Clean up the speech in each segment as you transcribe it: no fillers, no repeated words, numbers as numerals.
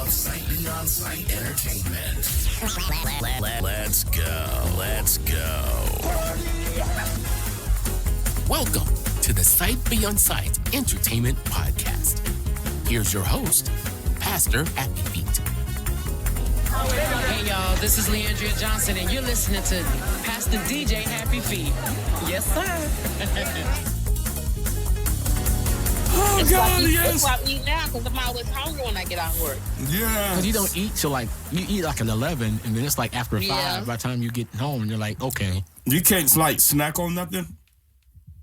of Sight Beyond Sight Entertainment. Let's go. Let's go. Welcome to the Sight Beyond Sight Entertainment Podcast. Here's your host, Pastor Happy Feet. Hey y'all, this is Leandria Johnson and you're listening to Pastor DJ Happy Feet. Yes, sir. Oh, That's God, why yes. That's why I eat now, because I'm always hungry when I get out of work. Yeah. Because you don't eat till like, you eat like at 11, and then it's like after 5 by the time you get home, and you're like, okay. You can't, like, snack on nothing?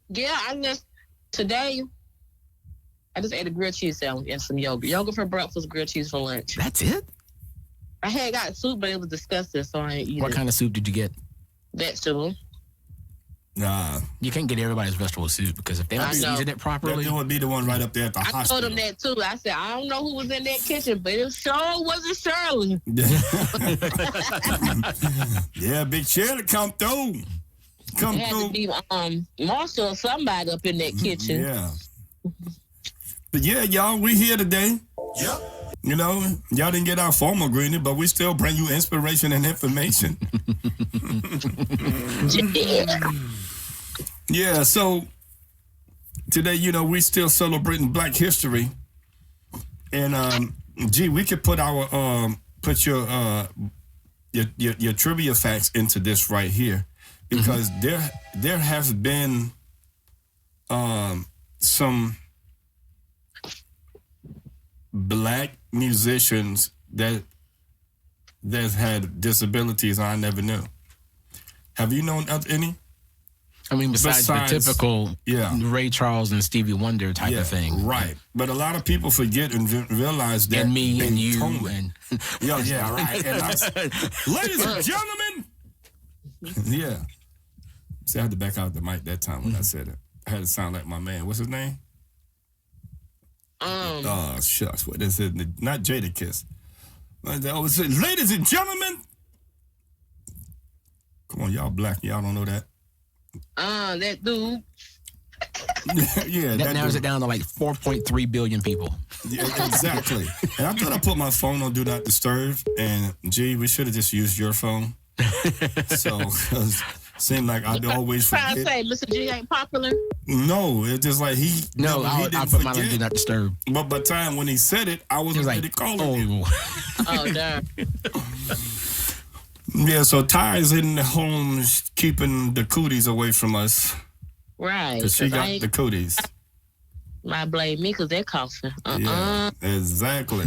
Yeah, today, I just ate a grilled cheese sandwich and some yogurt. Yogurt for breakfast, grilled cheese for lunch. That's it? I had got soup, but it was disgusting, so I ain't eat it. What kind of soup did you get? Vegetable. Nah. You can't get everybody's vegetable soup, because if they don't season it properly. That would be the one right up there at the hospital. I told him that, too. I said, I don't know who was in that kitchen, but it sure wasn't Shirley. Yeah, Big Shirley come through. It had to be Marshall or somebody up in that kitchen. Yeah. But yeah, y'all, we here today. Yep. You know, y'all didn't get our formal greeting, but we still bring you inspiration and information. Yeah, so today, you know, we still celebrating Black History. And we could put our put your trivia facts into this right here. Because there has been some Black musicians that had disabilities I never knew. Have you known of any? I mean, besides the typical Ray Charles and Stevie Wonder type of thing. Right. But a lot of people forget and realize that. And me and you. And yeah, right. And ladies and gentlemen. Yeah. See, I had to back out the mic that time when I said it. I had to sound like my man. What's his name? Oh, shucks. What is it? Not Jadakiss. Ladies and gentlemen. Come on, y'all Black. Y'all don't know that. That dude. Yeah. That narrows it down to like 4.3 billion people. Yeah, exactly. And I thought I put my phone on Do Not Disturb. And, we should have just used your phone. So, seemed like I'd always forget. Trying to say Mr. G ain't popular? No, it's just like he. No, he didn't I put forget. mine on Do Not Disturb. But by the time when he said it, I was ready to call him. Oh, damn. Yeah, so Ty is in the home keeping the cooties away from us. Right. Because she got the cooties. Might blame me because they're coughing. Yeah, exactly.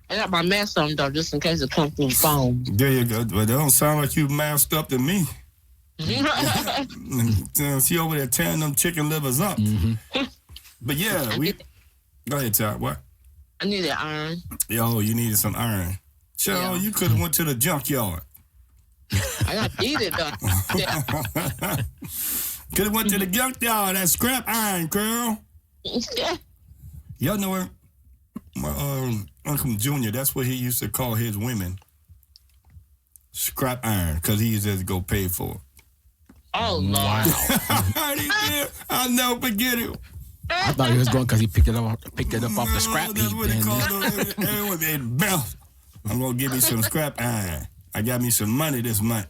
I got my mask on, though, just in case it comes through the phone. There you go. But that don't sound like you masked up to me. She over there tearing them chicken livers up. Mm-hmm. But yeah, go ahead, Ty. What? I need that iron. Yo, you needed some iron. Cheryl, you could have went to the junkyard. I got to eat it, though. Could have went to the junkyard. That scrap iron, girl. Y'all know her? My Uncle Junior, that's what he used to call his women. Scrap iron, because he used to go pay for it. Oh, Lord. Wow. I'll never forget it. I thought he was going because he picked it up off the scrap heap. I'm going to give me some scrap iron. I got me some money this month.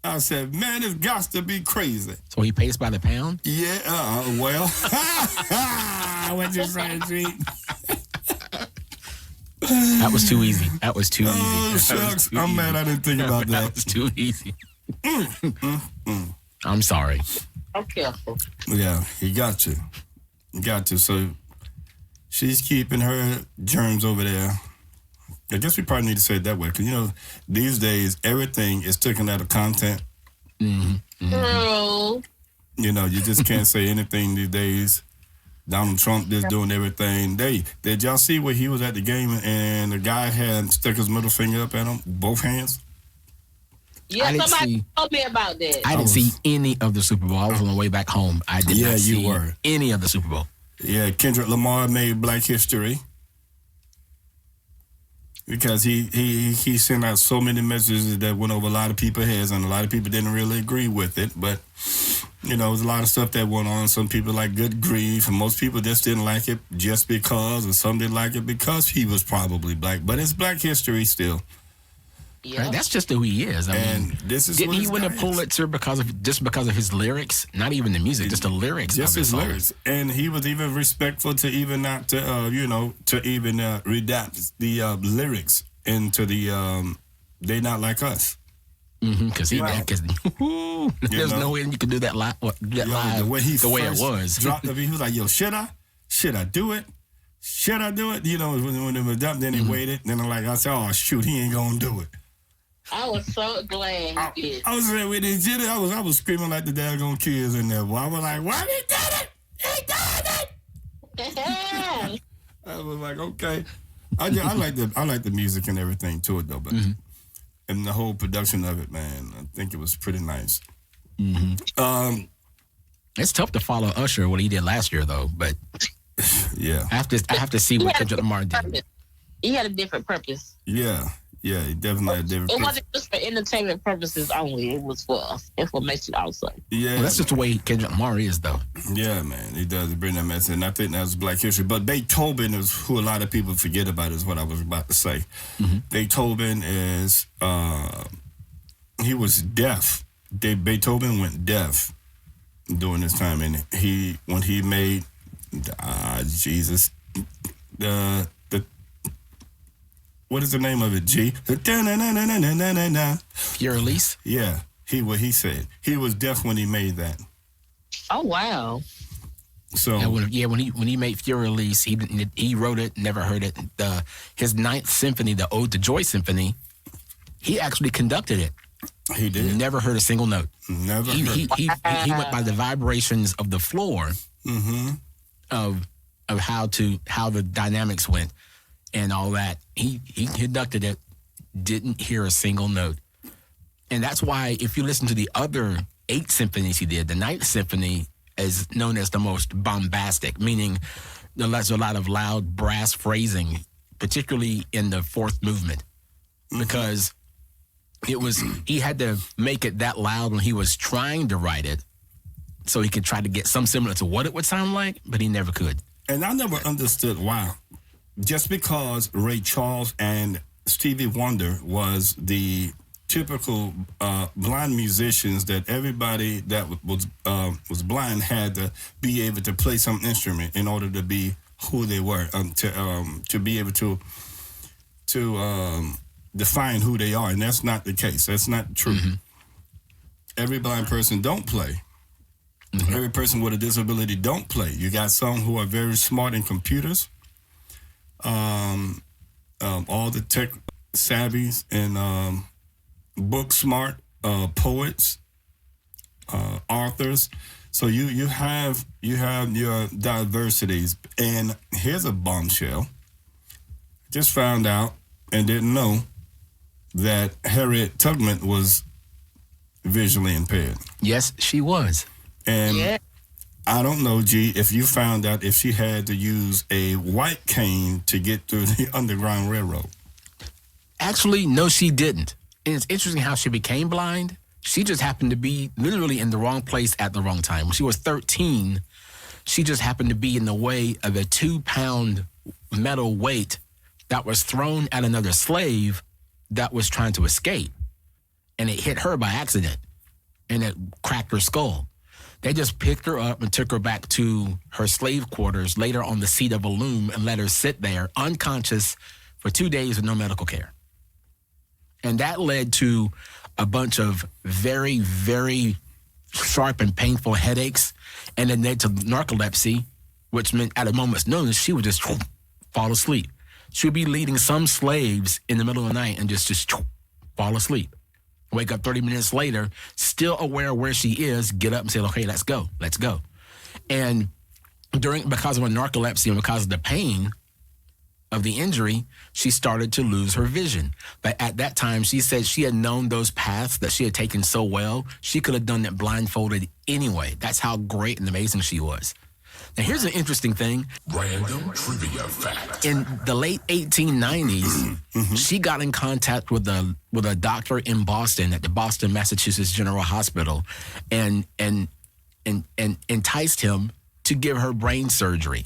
I said, man, it's got to be crazy. So he pays by the pound? Yeah, well. What you saying, G? That was too easy. That was too easy. Oh, shucks. I'm mad I didn't think about that. That was too easy. I'm sorry. I'm careful. Yeah, he got you. You got to. So she's keeping her germs over there. I guess we probably need to say it that way. Because, you know, these days, everything is taken out of content. Mm-hmm. Girl. You know, you just can't say anything these days. Donald Trump just doing everything. Did y'all see where he was at the game and the guy had stuck his middle finger up at him, both hands? Yeah, somebody told me about that. I didn't see any of the Super Bowl. I was on the way back home. I did not see any of the Super Bowl. Yeah, Kendrick Lamar made Black History. Because he sent out so many messages that went over a lot of people's heads, and a lot of people didn't really agree with it. But You know, there's a lot of stuff that went on. Some people like Good Grief, and most people just didn't like it just because, and some didn't like it because he was probably black. But it's Black history still. Yeah. Right? That's just who he is. I mean, this is didn't what he his win a guy is. Pulitzer because of his lyrics? Not even the music, just the lyrics. Just of his songs. lyrics. And he was even respectful to even not to, to even redact the lyrics into the They Not Like Us. Because Right. there's no way you could do that live. The way he the way it first was. dropped the beat, he was like, yo, should I do it? Should I do it? You know, when it was done, then he waited. Then I said, oh, shoot, he ain't going to do it. I was so glad he did. I was saying, when he did it, I was screaming like the daggone kids in there. Boy. I was like, why he did it? He did it! I was like, okay. I like the music and everything to it, though. But and the whole production of it, man, I think it was pretty nice. It's tough to follow Usher, what he did last year, though. But yeah. I have to see what Kendrick Lamar did. He had a different purpose. Yeah, he definitely had a different It wasn't just for entertainment purposes only. It was for information also. Yeah. Well, that's just the way Kendrick Lamar is, though. Yeah, man, he does bring that message, and I think that was Black history. But Beethoven is who a lot of people forget about. Is what I was about to say. Beethoven is he was deaf. Beethoven went deaf during this time, and when he made Jesus the what is the name of it? G. Pure Elise? Yeah, he said he was deaf when he made that. Oh wow! So when he made Pure Elise, he wrote it, never heard it. His Ninth Symphony, the Ode to Joy Symphony, he actually conducted it. he did. Never heard a single note. Never. He heard. went by the vibrations of the floor of how the dynamics went and all that. He conducted it, didn't hear a single note. And that's why if you listen to the other 8 symphonies he did, the Ninth Symphony is known as the most bombastic, meaning there's a lot of loud brass phrasing, particularly in the fourth movement, because he had to make it that loud when he was trying to write it so he could try to get some semblance of what it would sound like, but he never could. And I never understood why. Just because Ray Charles and Stevie Wonder was the typical blind musicians that everybody that was blind had to be able to play some instrument in order to be who they were, to be able to define who they are, and that's not the case. That's not true. Every blind person don't play. Every person with a disability don't play. You got some who are very smart in computers, all the tech savvies and book smart poets, authors. So you have your diversities. And here's a bombshell. Just found out and didn't know that Harriet Tubman was visually impaired. Yes, she was. And I don't know, G, if you found out if she had to use a white cane to get through the Underground Railroad. Actually, no, she didn't. And it's interesting how she became blind. She just happened to be literally in the wrong place at the wrong time. When she was 13, she just happened to be in the way of a 2-pound metal weight that was thrown at another slave that was trying to escape. And it hit her by accident. And it cracked her skull. They just picked her up and took her back to her slave quarters, laid her on the seat of a loom and let her sit there unconscious for 2 days with no medical care. And that led to a bunch of very, very sharp and painful headaches, and then led to narcolepsy, which meant at a moment's notice, she would just fall asleep. She would be leading some slaves in the middle of the night and just fall asleep. Wake up 30 minutes later, still aware of where she is, get up and say, okay, let's go. And because of her narcolepsy and because of the pain of the injury, she started to lose her vision. But at that time, she said she had known those paths that she had taken so well, she could have done it blindfolded anyway. That's how great and amazing she was. Now, here's an interesting thing. Random trivia fact. In the late 1890s, she got in contact with a doctor in Boston at the Boston, Massachusetts General Hospital, and and enticed him to give her brain surgery.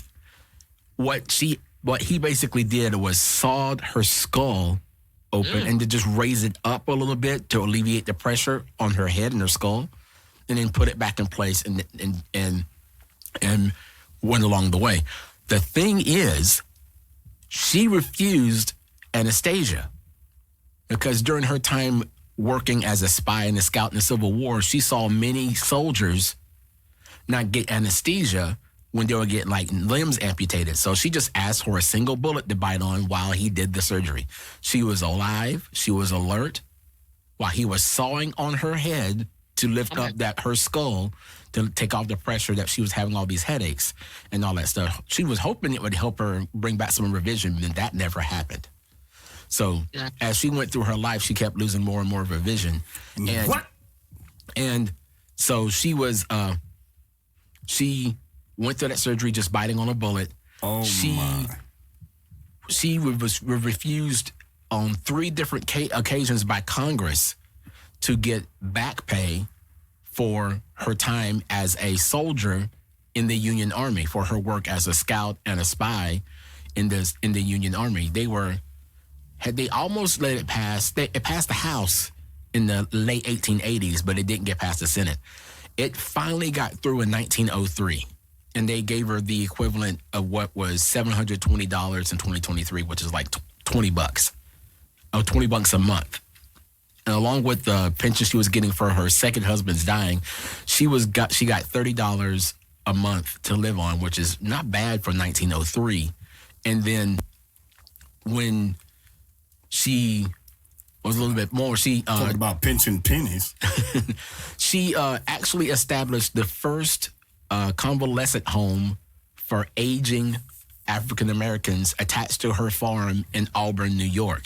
What he basically did was sawed her skull open and to just raise it up a little bit to alleviate the pressure on her head and her skull, and then put it back in place and went along the way. The thing is, she refused anesthesia because during her time working as a spy and a scout in the Civil War, she saw many soldiers not get anesthesia when they were getting like limbs amputated. So she just asked for a single bullet to bite on while he did the surgery. She was alive. She was alert while he was sawing on her head to lift up her skull to take off the pressure that she was having all these headaches and all that stuff. She was hoping it would help her bring back some revision, and that never happened. So as she went through her life, she kept losing more and more of her vision. And, what? And so she was, she went through that surgery just biting on a bullet. Oh, She was refused on 3 different occasions by Congress to get back pay for her time as a soldier in the Union Army, for her work as a scout and a spy in the Union Army. They almost let it pass. It passed the House in the late 1880s, but it didn't get past the Senate. It finally got through in 1903, and they gave her the equivalent of what was $720 in 2023, which is like $20, or $20 a month. And along with the pension she was getting for her second husband's dying, she got $30 a month to live on, which is not bad for 1903. And then when she was a little bit more, talking about pinching pennies. She actually established the first convalescent home for aging African Americans attached to her farm in Auburn, New York.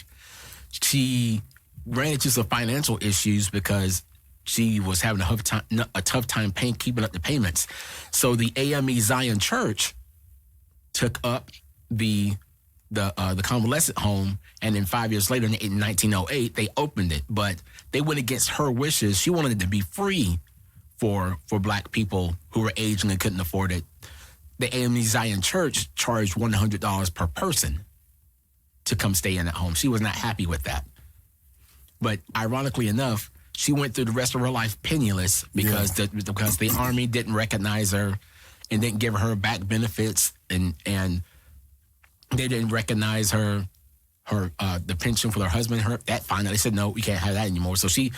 She ran into some financial issues because she was having a tough time keeping up the payments. So the AME Zion Church took up the convalescent home, and then 5 years later, in 1908, they opened it. But they went against her wishes. She wanted it to be free for Black people who were aging and couldn't afford it. The AME Zion Church charged $100 per person to come stay in that home. She was not happy with that. But ironically enough, she went through the rest of her life penniless because the Army didn't recognize her and didn't give her back benefits, and they didn't recognize her the pension for her husband. That finally, they said, no, we can't have that anymore. So she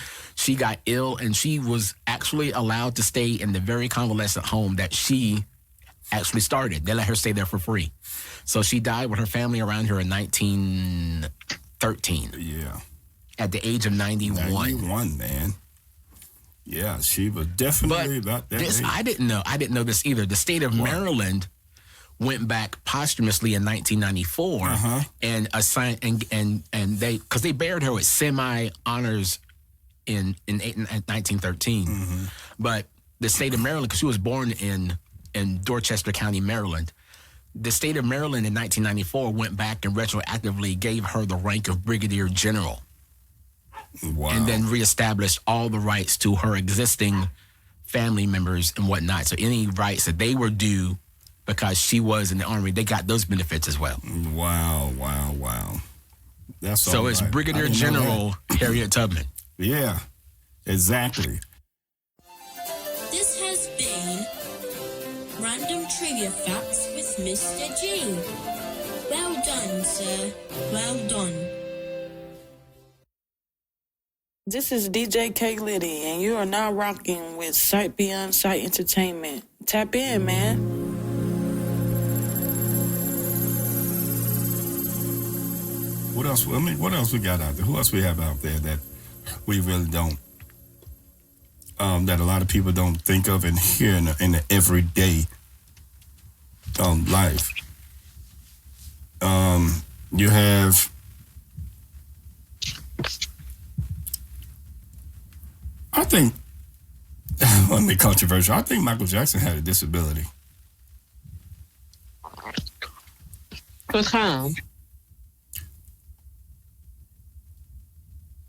got ill, and she was actually allowed to stay in the very convalescent home that she actually started. They let her stay there for free. So she died with her family around her in 1913. Yeah. At the age of 91. 91, man. Yeah, she was definitely about that age. I didn't know this either. The state of Maryland went back posthumously in 1994 and assigned and they, because they buried her with semi honors in 1913, but the state of Maryland, because she was born in Dorchester County, Maryland. The state of Maryland in 1994 went back and retroactively gave her the rank of brigadier general. Wow. And then reestablished all the rights to her existing family members and whatnot. So any rights that they were due because she was in the Army, they got those benefits as well. Wow. That's so it's right. Brigadier General Harriet Tubman. Yeah, exactly. This has been Random Trivia Facts with Mr. G. Well done, sir. Well done. This is DJ K. Liddy, and you are now rocking with Sight Beyond Sight Entertainment. Tap in, man. What else? I mean, what else we got out there? Who else we have out there that we really don't? That a lot of people don't think of and hear in the everyday life. You have. I think, let me be controversial. I think Michael Jackson had a disability. What kind?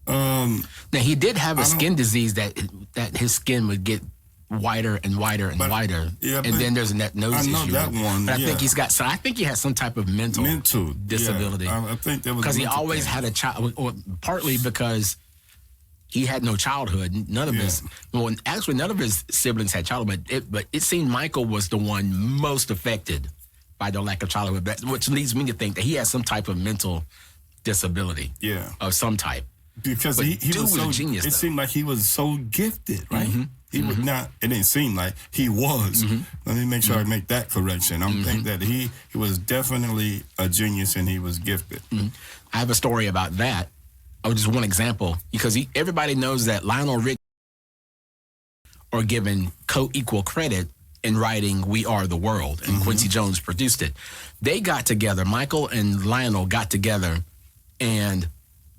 Now he did have a skin disease that his skin would get wider and wider and wider. Yeah, and then there's a nose issue. I know that one. But I think he has some type of mental disability. Yeah, I think that was because he always had a child, or partly because he had no childhood. None of his siblings had childhood, but it seemed Michael was the one most affected by the lack of childhood, which leads me to think that he has some type of mental disability. Yeah. Of some type. Because he was so genius. It seemed like he was so gifted, right? Mm-hmm. He was not. It didn't seem like he was. Mm-hmm. Let me make sure I make that correction. I'm thinking that he was definitely a genius and he was gifted. Mm-hmm. I have a story about that. Oh, just one example, because everybody knows that Lionel Richie are given co-equal credit in writing "We Are the World," and Quincy Jones produced it. They got together. Michael and Lionel got together, and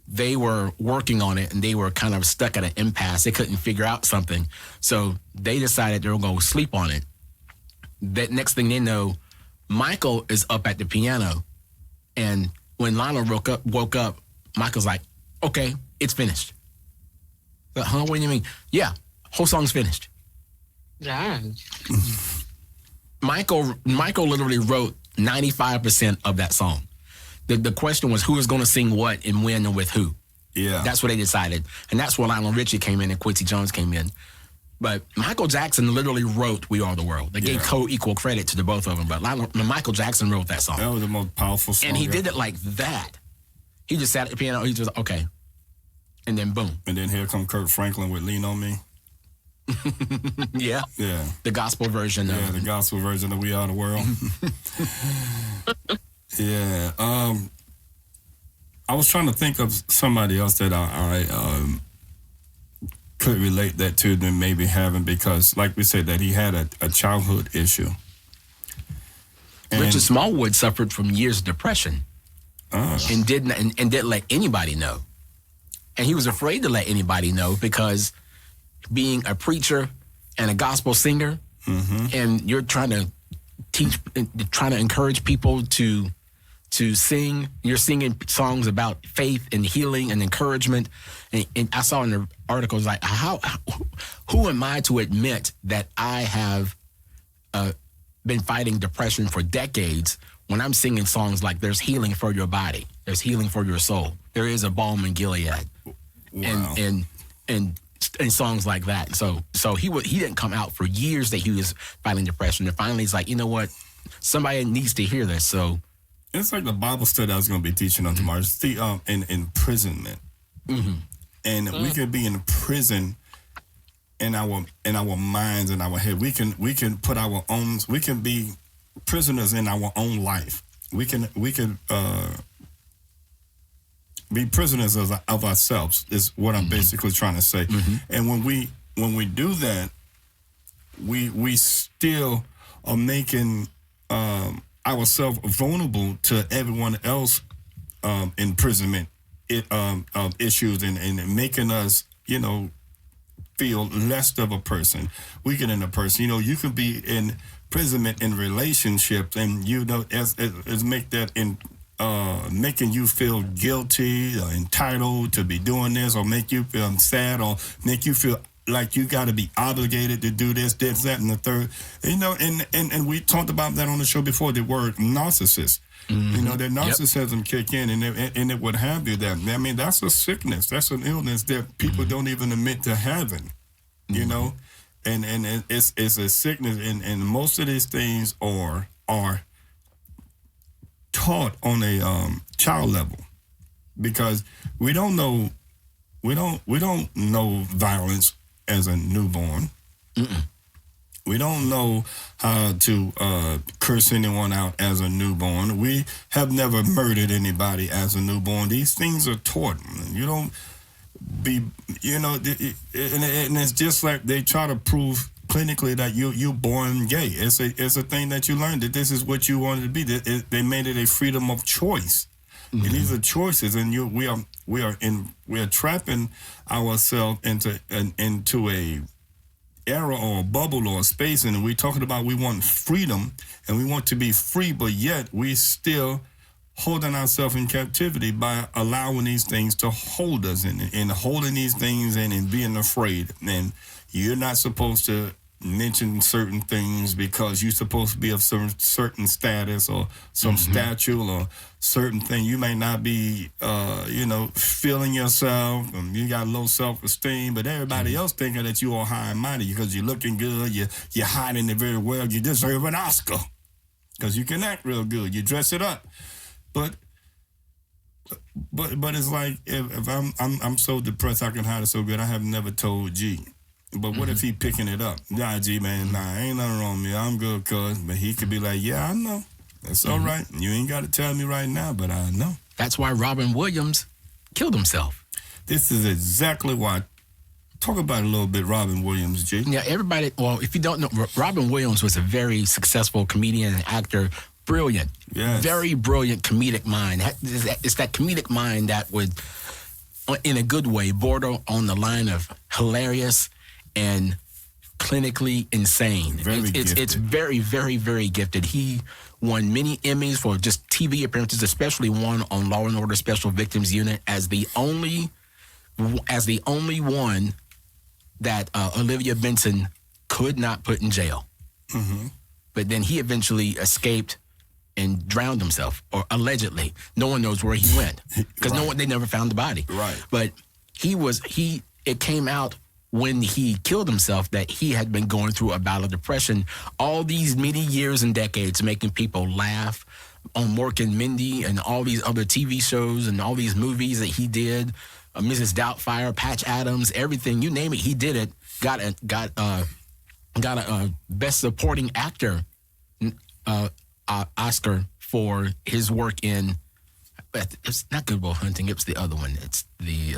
they were working on it, and they were kind of stuck at an impasse. They couldn't figure out something. So they decided they were going to sleep on it. That next thing they know, Michael is up at the piano. And when Lionel woke up, Michael's like, okay, it's finished. But, huh? What do you mean? Yeah, whole song's finished. Yeah. Michael literally wrote 95% of that song. The question was who was going to sing what and when and with who. Yeah. That's what they decided. And that's where Lionel Richie came in and Quincy Jones came in. But Michael Jackson literally wrote "We Are the World." They gave co-equal credit to the both of them. But Michael Jackson wrote that song. That was the most powerful song. And he did it like that. He just sat at the piano. He just, okay. And then boom. And then here come Kirk Franklin with "Lean on Me." Yeah. Yeah. The gospel version of the gospel version of "We Are the World." Yeah. I was trying to think of somebody else that I could relate that to them maybe having, because like we said that he had a childhood issue. Richard Smallwood suffered from years of depression and didn't let anybody know. And he was afraid to let anybody know because being a preacher and a gospel singer and you're trying to encourage people to sing. You're singing songs about faith and healing and encouragement. And I saw in the article, it's like, who am I to admit that I have been fighting depression for decades when I'm singing songs like "There's healing for your body, there's healing for your soul, there is a balm in Gilead," wow. and songs like that. So he didn't come out for years that he was fighting depression. And finally, he's like, you know what, somebody needs to hear this. So. It's like the Bible study I was going to be teaching on tomorrow. It's the imprisonment, and we can be in prison in our minds and our head. We can put our own. We can be prisoners in our own life. We can be prisoners of ourselves. Is what I'm basically trying to say. And when we do that, we still are making. Ourselves vulnerable to everyone else imprisonment issues and making us, feel less of a person, weaker than a person. You can be in imprisonment in relationships, and as make that in making you feel guilty or entitled to be doing this, or make you feel sad, or make you feel like you got to be obligated to do this, that, and the third. And we talked about that on the show before, the word narcissist. That narcissism kick in and it would have you that. I mean, that's a sickness. That's an illness that people don't even admit to having, and it's a sickness. And most of these things are taught on a child level, because we don't know violence as a newborn. We don't know how to curse anyone out as a newborn. We have never murdered anybody as a newborn. These things are taught. You don't be, and it's just like they try to prove clinically that you're born gay. It's a thing that you learned, that this is what you wanted to be. They made it a freedom of choice. And these are choices, and we are trapping ourselves into a era or a bubble or a space, and we're talking about we want freedom and we want to be free, but yet we still holding ourselves in captivity by allowing these things to hold us and holding these things in and being afraid. And you're not supposed to mention certain things because you're supposed to be of certain status or some stature or certain thing. You may not be, feeling yourself, and you got low self-esteem, but everybody else thinking that you are high and mighty because you're looking good, you're hiding it very well, you deserve an Oscar because you can act real good, you dress it up. But it's like if I'm so depressed I can hide it so good. I have never told G. But what if he picking it up? Nah, G, man, ain't nothing wrong with me. I'm good, cuz. But he could be like, yeah, I know. That's all right. You ain't got to tell me right now, but I know. That's why Robin Williams killed himself. This is exactly why. Talk about a little bit, Robin Williams, G. Yeah, everybody, well, if you don't know, Robin Williams was a very successful comedian and actor. Brilliant. Yes. Very brilliant comedic mind. It's that comedic mind that would, in a good way, border on the line of hilarious and clinically insane. It's very, very, very gifted. He won many Emmys for just TV appearances, especially one on Law and Order Special Victims Unit as the only one that Olivia Benson could not put in jail. But then he eventually escaped and drowned himself, or allegedly. No one knows where he went because they never found the body. Right. But it came out when he killed himself that he had been going through a bout of depression all these many years and decades, making people laugh on Mork and Mindy and all these other TV shows and all these movies that he did, Mrs. Doubtfire, Patch Adams, everything, you name it, he did it. Got a Best Supporting Actor Oscar for his work in. It's not Good Will Hunting. It's the other one. It's the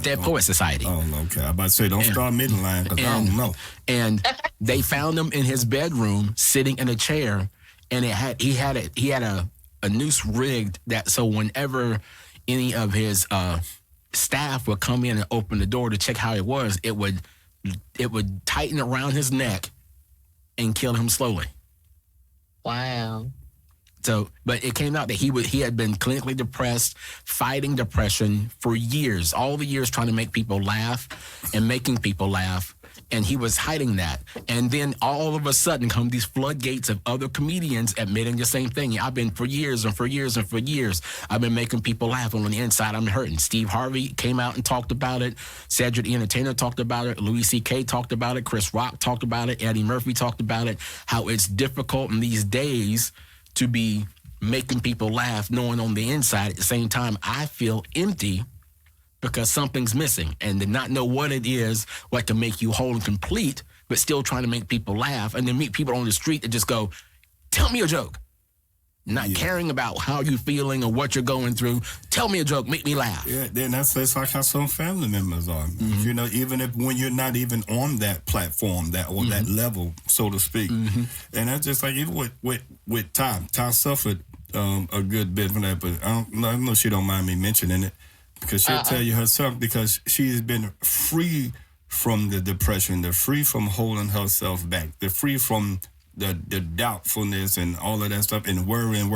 Dead Poets Society. Oh, okay. I'm about to say, don't start midline because I don't know. And they found him in his bedroom, sitting in a chair, and he had a noose rigged that so whenever any of his staff would come in and open the door to check how it was, it would tighten around his neck and kill him slowly. Wow. So, but it came out that he had been clinically depressed, fighting depression for years, all the years trying to make people laugh and making people laugh, and he was hiding that. And then all of a sudden come these floodgates of other comedians admitting the same thing. I've been for years and for years and for years, I've been making people laugh, and on the inside I'm hurting. Steve Harvey came out and talked about it. Cedric the Entertainer talked about it. Louis C.K. talked about it. Chris Rock talked about it. Eddie Murphy talked about it, how it's difficult in these days to be making people laugh, knowing on the inside at the same time I feel empty because something's missing, and to not know what it is, what can make you whole and complete, but still trying to make people laugh, and then meet people on the street that just go, tell me a joke. Not caring about how you're feeling or what you're going through. Tell me a joke, make me laugh. Yeah, then it's like how some family members are. You know, even when you're not even on that platform, that level, so to speak. And that's just like even with Ty. Ty suffered a good bit from that, but I know she don't mind me mentioning it because she'll tell you herself, because she's been free from the depression, the free from holding herself back, the free from the doubtfulness and all of that stuff, and worrying.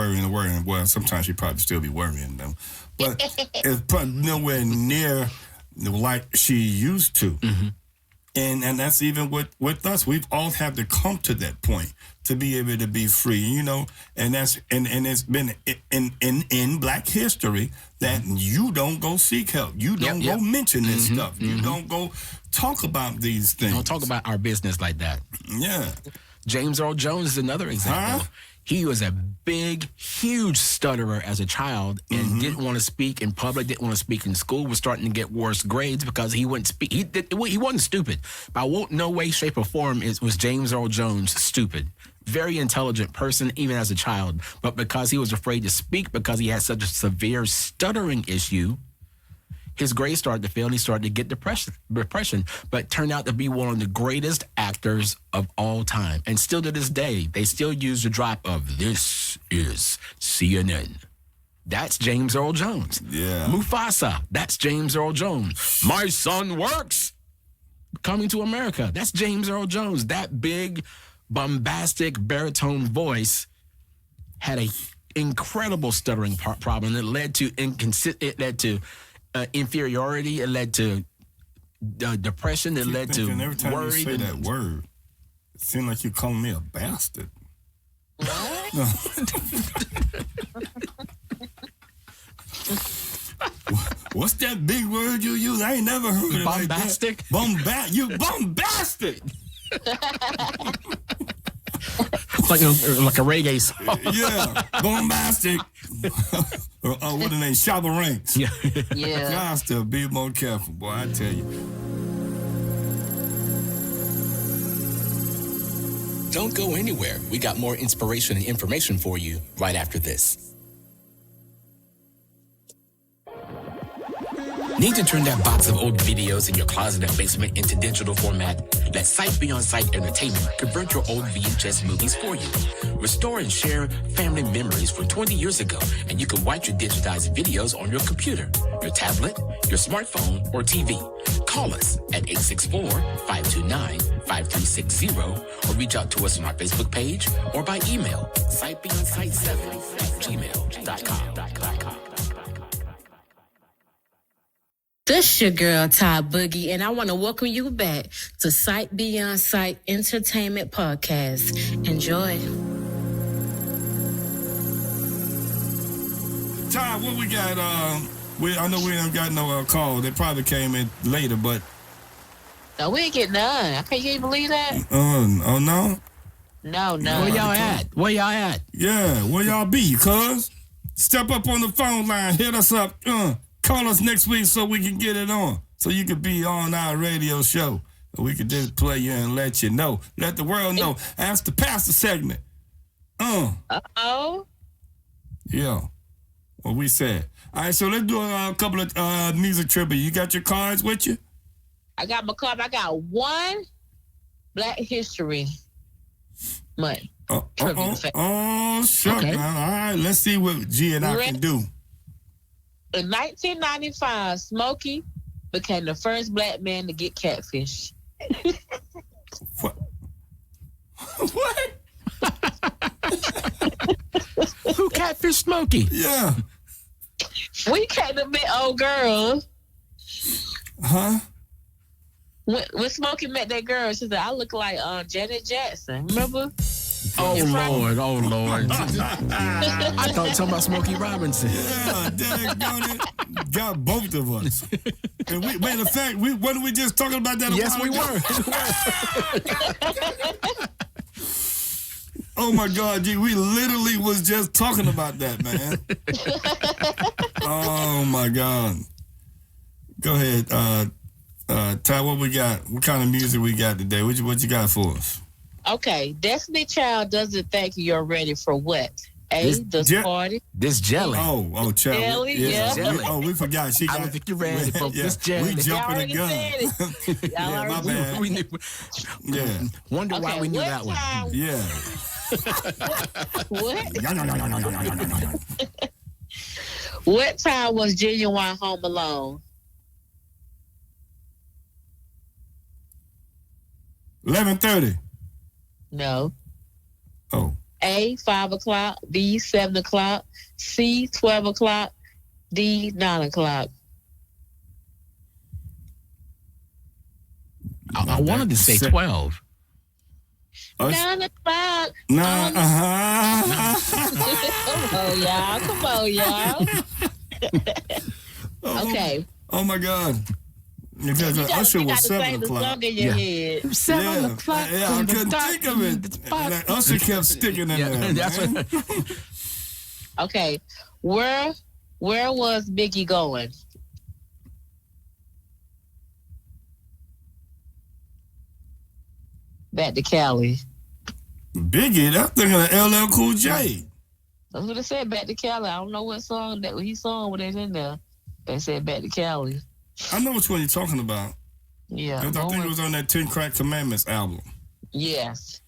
Well, sometimes she probably still be worrying though, but it's probably nowhere near like she used to. And that's even with us. We've all had to come to that point to be able to be free, you know. And that's and it's been in Black history that you don't go seek help. You don't go mention this stuff. You don't go talk about these things. Don't talk about our business like that. Yeah. James Earl Jones is another example. He was a big, huge stutterer as a child and didn't want to speak in public, didn't want to speak in school, was starting to get worse grades because he wouldn't speak. He wasn't stupid. By no way, shape, or form was James Earl Jones stupid. Very intelligent person, even as a child. But because he was afraid to speak, because he had such a severe stuttering issue, his grades started to fail and he started to get depression, but turned out to be one of the greatest actors of all time. And still to this day, they still use the drop of "This is CNN." That's James Earl Jones. Yeah. Mufasa, that's James Earl Jones. My Son Works, Coming to America, that's James Earl Jones. That big, bombastic baritone voice had an incredible stuttering problem that led to inferiority. It led to depression. It led to every time worry. you say that word, It seemed like you calling me a bastard. What? No. What's that big word you use? I ain't never heard it Bombastic? like that. You bombastic. like a reggae song. Yeah, bombastic. Or what the name? Shabba Ranks. Yeah. Yeah. Y'all still be more careful, boy. I tell you. Don't go anywhere. We got more inspiration and information for you right after this. Need to turn that box of old videos in your closet and basement into digital format? Let Sight Beyond Sight Entertainment convert your old VHS movies for you. Restore and share family memories from 20 years ago, and you can watch your digitized videos on your computer, your tablet, your smartphone, or TV. Call us at 864-529-5360 or reach out to us on our Facebook page or by email, sightbeyondsight7@gmail.com. This your girl, TyBoogie, and I want to welcome you back to Sight Beyond Sight Entertainment Podcast. Enjoy. Ty, what we got? I know we ain't got no call. They probably came in later, but No, we ain't get none. Can you believe that? oh no? No. Where y'all at? Yeah, where y'all be, cuz? Step up on the phone line, hit us up. Call us next week so we can get it on. So you could be on our radio show. We could just play you and let you know. Let the world know. Ask the pastor segment. Uh-oh. Yeah. What we said. All right, so let's do a couple of music trivia. You got your cards with you? I got my card. I got one Black History Month. Sure. Okay. All right, let's see what G and I can do. In 1995, Smokey became the first Black man to get catfish. What? What? Who catfish Smokey? Yeah. We came to meet old girl. Huh? When Smokey met that girl, she said, I look like Janet Jackson. Remember? Oh, Lord. I thought talking about Smokey Robinson. Yeah, daggone it. Got both of us. And matter of fact, wasn't we just talking about that a Yes, while we ago? Oh, my God, G, we literally was just talking about that, man. Oh, my God. Go ahead, Ty, what we got? What kind of music we got today? What you got for us? Okay, Destiny Child doesn't think you're ready for what? The party. This jelly. Oh, Child. Jelly, yeah. We forgot. She got, I don't think you're ready for this jelly. We jumping the gun. Y'all my bad. We knew. Yeah. Wonder why we knew that one. Yeah. What? What time was Genuine home alone? 11:30. No. Oh. A, 5 o'clock. B, 7 o'clock. C, 12 o'clock. D, 9 o'clock. I wanted to say 12. 9 o'clock. Nah, Come on, y'all. Okay. Oh my God. Because Usher was 7 o'clock. Song in your head. 7 o'clock. Yeah, I couldn't think of it. Like, Usher kept sticking in there. That's Man. Okay. Where was Biggie going? Back to Cali. Biggie, that's thinking of LL Cool J. That's what they said, back to Cali. I don't know what song that he sung when they was in there. They said back to Cali. I know which one you're talking about. Yeah. I think it was on that 10 Crack Commandments album. Yes.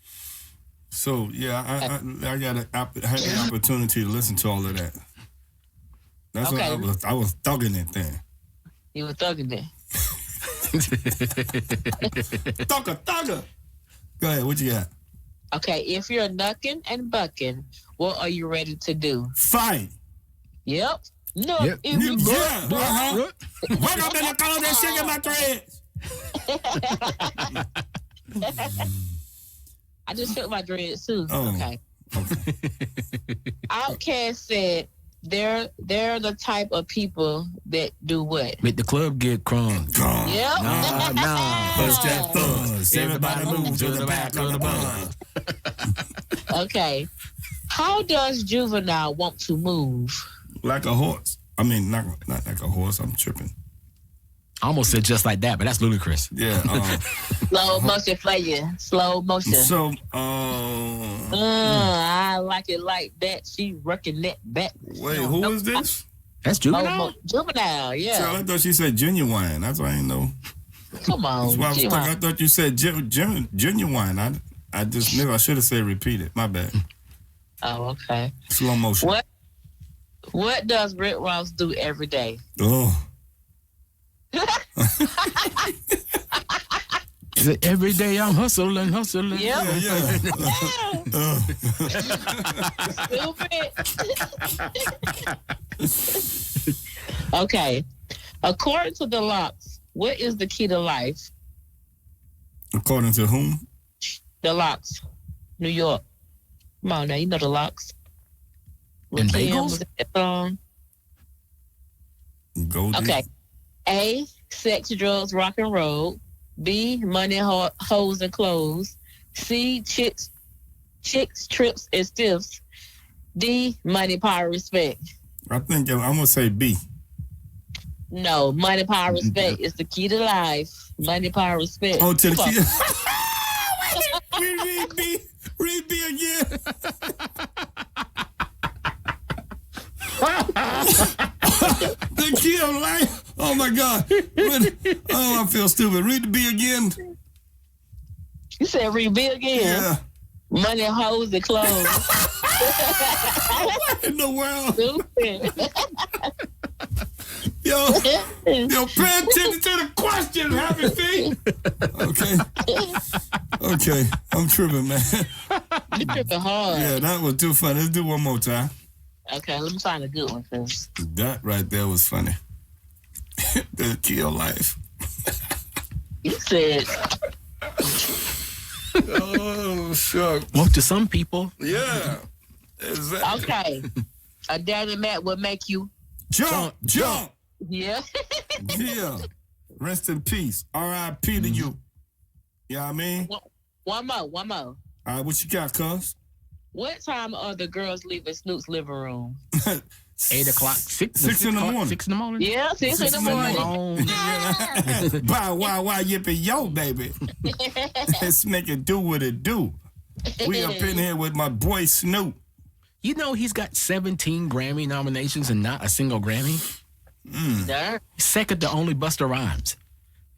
So, yeah, I had the opportunity to listen to all of that. That's what I was thugging it then. You were thugging it. Thugger. Go ahead, what you got? Okay, if you're knucking and bucking, what are you ready to do? Fight. Yep. No, Yep. if you Wake up in the color that shit in my threads. I just shook my dreads too. Oh. Okay. Outkast said they're the type of people that do what? Make the club get crunk. Yep. Nah. Bust that fuzz. Everybody move to the back of the bus. Okay. How does Juvenile want to move? Like a horse. I mean, not like a horse. I'm tripping. I almost said just like that, but that's ludicrous. Yeah. Slow motion for you. Slow motion. So, I like it like that. She working that back. wait, who is this? That's Juvenile? Juvenile, yeah. So I thought she said genuine. That's why I didn't know. Come on. That's why I was thinking. I thought you said genuine. I just knew. I should have said repeated. My bad. Oh, okay. Slow motion. What does Rick Ross do every day? Oh. Every day I'm hustling. Yep. Yeah. Stupid. Okay. According to the Locks, what is the key to life? According to whom? The Locks, New York. Come on now, you know the Locks. And Kim bagels? was in that song. Goldie. Okay. A, sex, drugs, rock and roll. B, money, hoes, and clothes. C, chicks, trips, and stiffs. D, money, power, respect. I think I'm going to say B. No, money, power, respect is the key to life. Money, power, respect. Oh, to the Come key. on. Read B. Read B again. The key of life. Oh my God. Oh, I feel stupid. Read the B again. You said read B again? Yeah. Money, hoes, and clothes. What in the world? Stupid. Yo, pay attention to the question, Happy Feet. Okay. I'm tripping, man. You tripping hard. Yeah, that was too funny. Let's do one more time. Okay, let me find a good one first. That right there was funny. The key of life. You said, Oh, sure. Well, to some people. Yeah. Exactly. okay, a daddy mat will make you. Jump. Yeah. Yeah. Rest in peace. R.I.P. to you. You know what I mean? One more. All right, what you got, cuz? What time are the girls leaving Snoop's living room? 8 o'clock. 6 in the morning. 6 in the morning? Yeah, 6 in the morning. Wow, yippee yo, baby. Let's make it do what it do. We up in here with my boy Snoop. You know he's got 17 Grammy nominations and not a single Grammy? Darn. Second to only Busta Rhymes.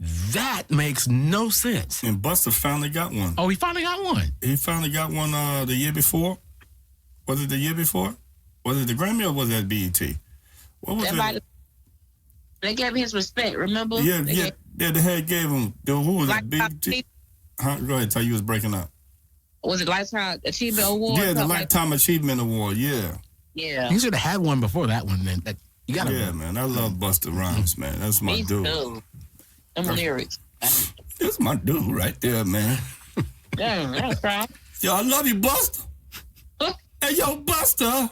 That makes no sense. And Busta finally got one. Oh, he finally got one. He finally got one the year before. Was it the year before? Was it the Grammy or was that BET? What was it? They gave him his respect, remember? Yeah, they had gave him, who was it, BET? Huh? Go ahead, tell you was breaking up. Was it Lifetime Achievement Award? Yeah, the Lifetime Achievement Award, yeah. Yeah. He should have had one before that one. Then you got Yeah, man, I love Busta Rhymes, man. That's my dude. Too. Them lyrics. That's my dude right there, man. Damn, that's right. Yo, I love you, Busta. Hey, yo, Busta.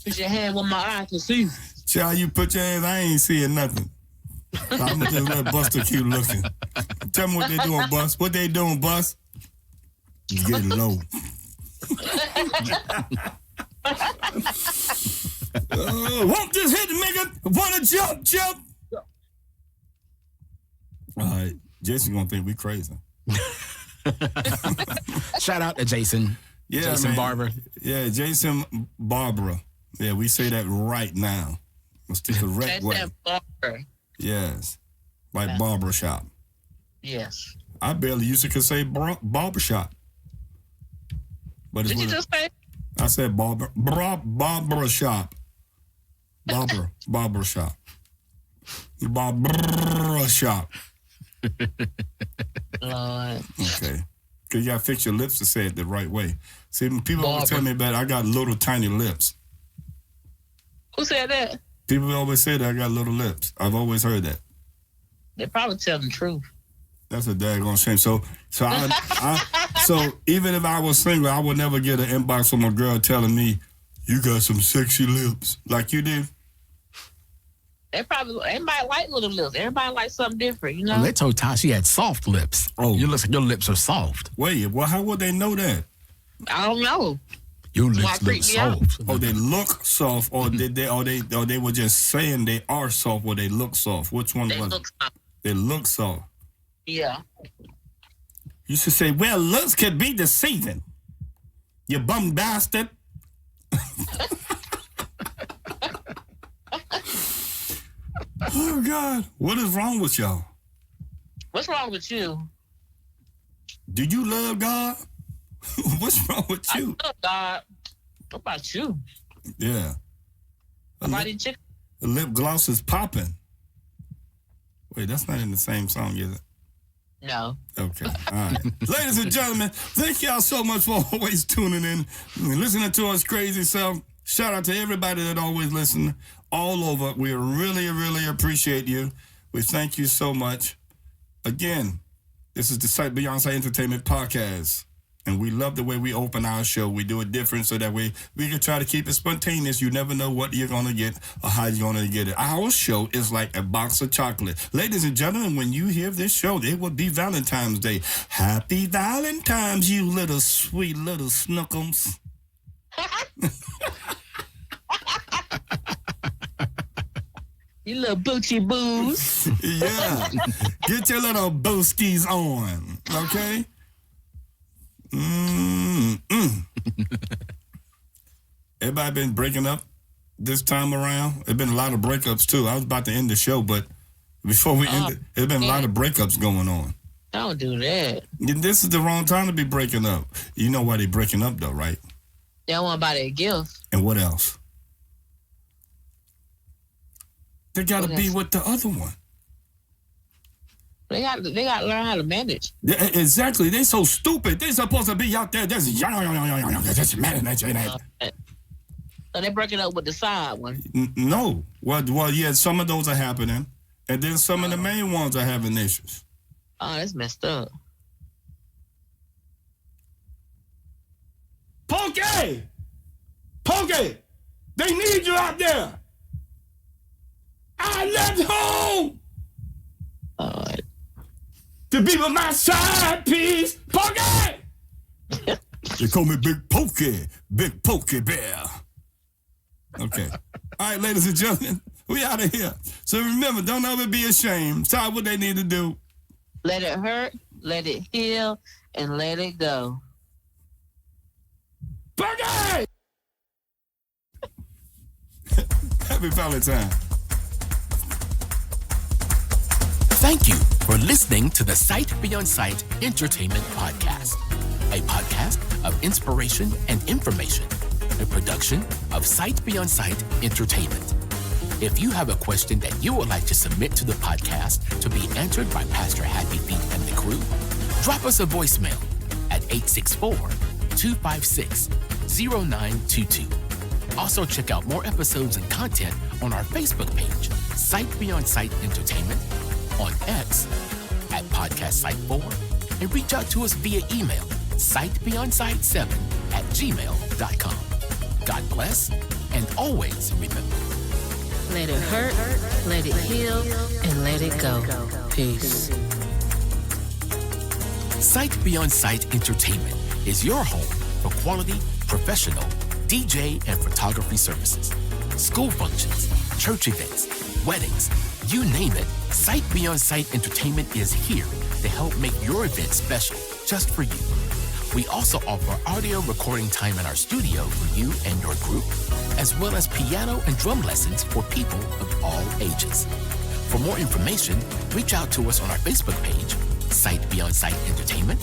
Put your hand where my eye can see. Child, you put your hands, I ain't seeing nothing. I'm just let Busta keep looking. Tell me what they doing, Bus. What they doing, Bus? Getting low. Won't just hit the nigga. Wanna jump. All right, Jason gonna think we crazy. Shout out to Jason. Yeah, Jason man. Barber. Yeah, Jason Barbara. Yeah, we say that right now. It's the correct way. Barber. Yes, like barbershop. Yes. I barely used to say barbershop. But Did you just say? I said barbershop. Barbershop. Barbershop. Lord. Okay. Because you got to fix your lips to say it the right way. See, people always tell me that I got little tiny lips. Who said that? People always say that I got little lips. I've always heard that. They probably tell the truth. That's a daggone shame. So even if I was single, I would never get an inbox from a girl telling me, "You got some sexy lips," like you do. Everybody like little lips. Everybody likes something different, you know. Well, they told Ty she had soft lips. Oh, your lips are soft. Wait, well, how would they know that? I don't know. Your lips look soft. Oh, they look soft, or they were just saying they are soft, or they look soft. Which one was it? Soft. They look soft. Yeah. You should say, "Well, looks could be deceiving. You bum bastard." Oh, God. What is wrong with y'all? What's wrong with you? Do you love God? What's wrong with you? I love God. What about you? Yeah. Chicken? The lip gloss is popping. Wait, that's not in the same song, is it? No. Okay. All right. Ladies and gentlemen, thank y'all so much for always tuning in and listening to us crazy self. Shout out to everybody that always listen all over. We really, really appreciate you. We thank you so much. Again, this is the Sight Beyond Sight Entertainment Podcast. And we love the way we open our show. We do it different so that way we can try to keep it spontaneous. You never know what you're going to get or how you're going to get it. Our show is like a box of chocolate. Ladies and gentlemen, when you hear this show, it will be Valentine's Day. Happy Valentine's, you little sweet little snookums. You little boochie boos. Yeah. Get your little booskies on, okay? Everybody been breaking up this time around? There's been a lot of breakups, too. I was about to end the show, but before we end it, there's been a lot of breakups going on. Don't do that. This is the wrong time to be breaking up. You know why they breaking up, though, right? They don't want to buy their gift. And what else? They got to be with the other one. They got to learn how to manage. Yeah, exactly. They so stupid. They supposed to be out there just managing. So they breaking up with the side one. No. Well, yeah, some of those are happening. And then some of the main ones are having issues. Oh, that's messed up. Pokey! They need you out there! I left home! To be with my side piece! Pokey! They call me Big Pokey Bear. Okay. All right, ladies and gentlemen, we out of here. So remember, don't ever be ashamed. Try what they need to do. Let it hurt, let it heal, and let it go. Pokey! Happy Valentine. Thank you for listening to the Sight Beyond Sight Entertainment Podcast, a podcast of inspiration and information, a production of Sight Beyond Sight Entertainment. If you have a question that you would like to submit to the podcast to be answered by Pastor Happy Feet and the crew, drop us a voicemail at 864-256-0922. Also, check out more episodes and content on our Facebook page, Sight Beyond Sight Entertainment, on X at Podcast Sight 4, and reach out to us via email, sightbeyondsight7@gmail.com. God bless, and always remember, Let it hurt, let it heal, and let it go. Peace. Sight Beyond Sight Entertainment is your home for quality, professional DJ and photography services, school functions, church events, weddings, you name it. Sight Beyond Sight Entertainment is here to help make your event special just for you. We also offer audio recording time in our studio for you and your group, as well as piano and drum lessons for people of all ages. For more information, reach out to us on our Facebook page, Sight Beyond Sight Entertainment.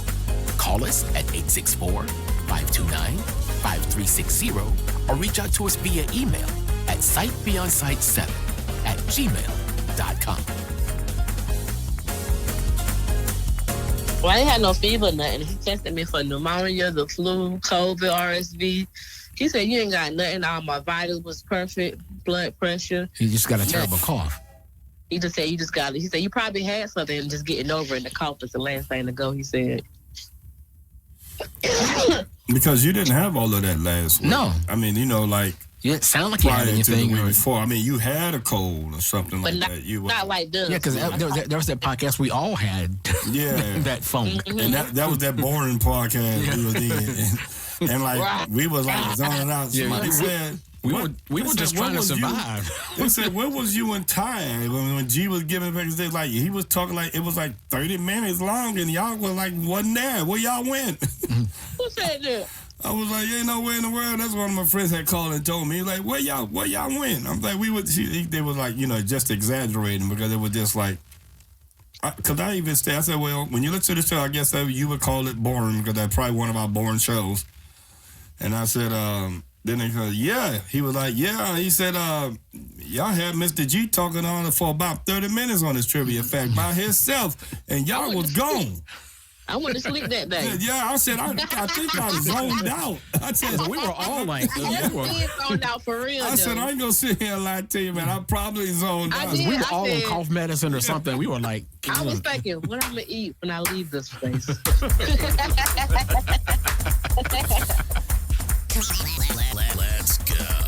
Call us at 864-529-5360, or reach out to us via email at sightbeyondsight7@gmail.com. Well, I ain't had no fever or nothing. He tested me for pneumonia, the flu, COVID, RSV. He said, you ain't got nothing. All my vitals was perfect, blood pressure. You just got a terrible cough. He just said you just got it. He said you probably had something and just getting over it. And the cough is the last thing to go, he said. Because you didn't have all of that last week. No. I mean, like... Yeah, it sounded like you had anything. Before. I mean, you had a cold or something but like not, that. You not like this. Yeah, because there was that podcast we all had. Yeah. That funk. And that was that boring podcast we was in. And like, we was like zoning out. Somebody said... We were just trying to survive. They said, where was you and Ty when G was giving back his day? Like, he was talking like it was like 30 minutes long and y'all was like, wasn't there. Where y'all went? Who said that? I was like, ain't nowhere in the world. That's one of my friends had called and told me. He's like, where y'all went? I'm like, they was like, just exaggerating because it was just like, because I even said, I said, well, when you listen to the show, I guess you would call it boring because that's probably one of our boring shows. And I said, then they said, yeah. He was like, yeah. He said, y'all had Mr. G talking on for about 30 minutes on this trivia fact by himself, and y'all was gone. I went to sleep that day. Yeah, I said, I think I zoned out. I said, we were all like, zoned out for real. I said, I ain't gonna sit here and lie to you, man. I probably zoned out. We were all on cough medicine or something. We were like, I was thinking, what I'm gonna eat when I leave this place. Let's go.